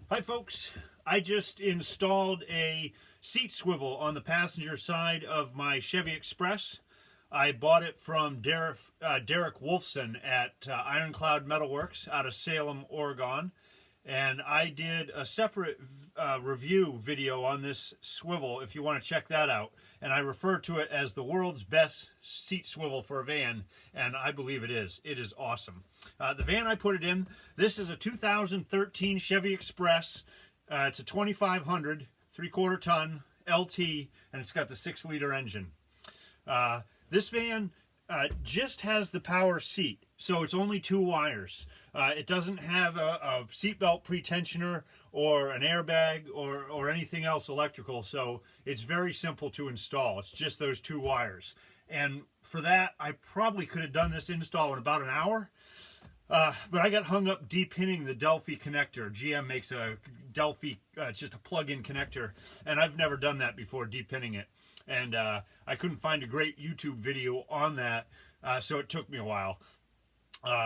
Hi folks, I just installed a seat swivel on the passenger side of my Chevy Express. I bought it from Derek Wolfson at Ironcloud Metalworks out of Salem, Oregon. And I did a separate review video on this swivel if you want to check that out. And I refer to it as the world's best seat swivel for a van, and I believe it is. It is awesome. The van I put it in, this is a 2013 Chevy Express. It's a 2500, 3/4 ton LT, and it's got the 6-liter engine. This van just has the power seat, so it's only 2 wires. It doesn't have a seatbelt pretensioner or an airbag or anything else electrical, so it's very simple to install. It's just those 2 wires. And for that, I probably could have done this install in about an hour, but I got hung up de-pinning the Delphi connector. GM makes a Delphi, it's just a plug-in connector, and I've never done that before, de-pinning it. And I couldn't find a great YouTube video on that, so it took me a while.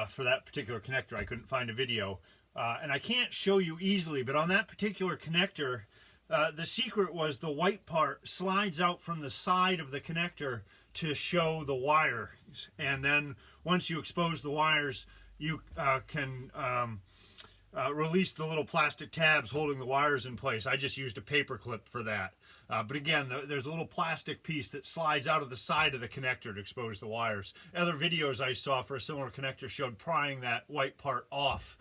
For that particular connector, I couldn't find a video. And I can't show you easily, but on that particular connector, the secret was the white part slides out from the side of the connector to show the wires. And then once you expose the wires, you can release the little plastic tabs holding the wires in place. I just used a paper clip for that. But again, there's a little plastic piece that slides out of the side of the connector to expose the wires. Other videos I saw for a similar connector showed prying that white part off.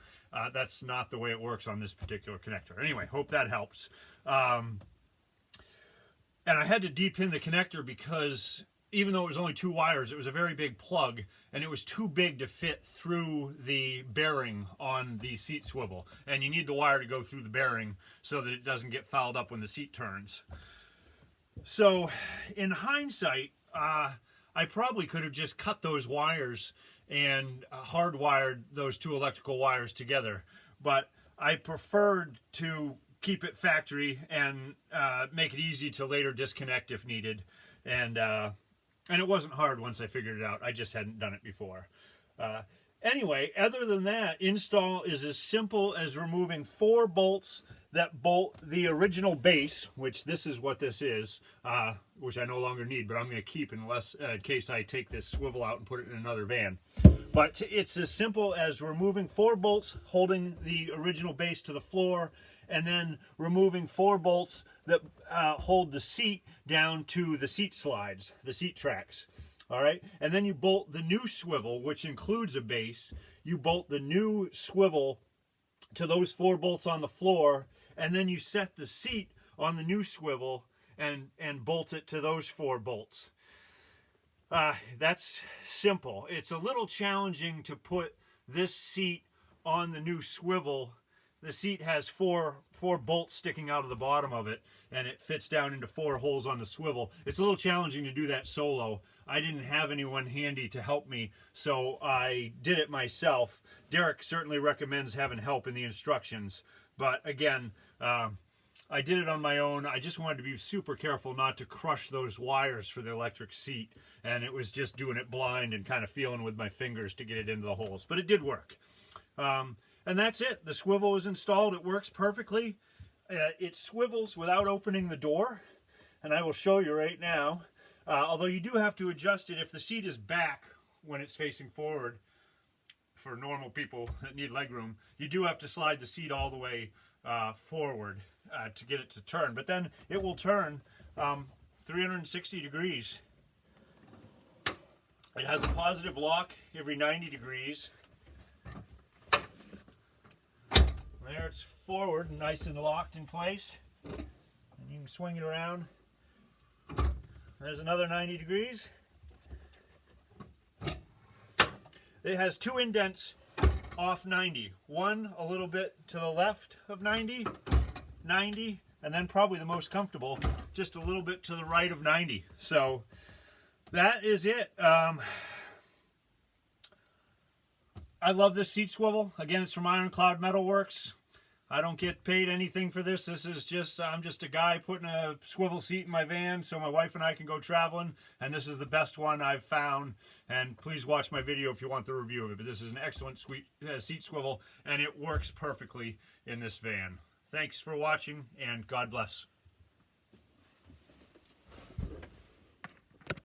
That's not the way it works on this particular connector. Anyway, hope that helps. And I had to de-pin the connector because even though it was only 2 wires, it was a very big plug, and it was too big to fit through the bearing on the seat swivel. And you need the wire to go through the bearing so that it doesn't get fouled up when the seat turns. So in hindsight, I probably could have just cut those wires and hardwired those 2 electrical wires together. But I preferred to keep it factory and make it easy to later disconnect if needed. And it wasn't hard once I figured it out. I just hadn't done it before. Anyway, other than that, install is as simple as removing 4 bolts that bolt the original base, which this is what this is, which I no longer need, but I'm going to keep in case I take this swivel out and put it in another van. But it's as simple as removing 4 bolts holding the original base to the floor, and then removing 4 bolts that hold the seat down to the seat slides, the seat tracks. All right, and then you bolt the new swivel, which includes a base. You bolt the new swivel to those 4 bolts on the floor, and then you set the seat on the new swivel and bolt it to those 4 bolts. That's simple. It's a little challenging to put this seat on the new swivel. The seat has four bolts sticking out of the bottom of it, and it fits down into 4 holes on the swivel. It's a little challenging to do that solo. I didn't have anyone handy to help me, so I did it myself. Derek certainly recommends having help in the instructions, but again, I did it on my own. I just wanted to be super careful not to crush those wires for the electric seat, and it was just doing it blind and kind of feeling with my fingers to get it into the holes, but it did work. And that's it. The swivel is installed. It works perfectly. It swivels without opening the door, and I will show you right now. Although you do have to adjust it if the seat is back when it's facing forward. For normal people that need legroom, you do have to slide the seat all the way forward to get it to turn. But then it will turn 360 degrees. It has a positive lock every 90 degrees. There, it's forward, nice and locked in place. And you can swing it around. There's another 90 degrees. It has 2 indents off 90. One a little bit to the left of 90, 90, and then probably the most comfortable, just a little bit to the right of 90. So that is it. I love this seat swivel. Again, it's from Ironcloud Metalworks. I don't get paid anything for this. This is just, I'm just a guy putting a swivel seat in my van so my wife and I can go traveling, and this is the best one I've found. And please watch my video if you want the review of it. But this is an excellent seat swivel, and it works perfectly in this van. Thanks for watching, and God bless.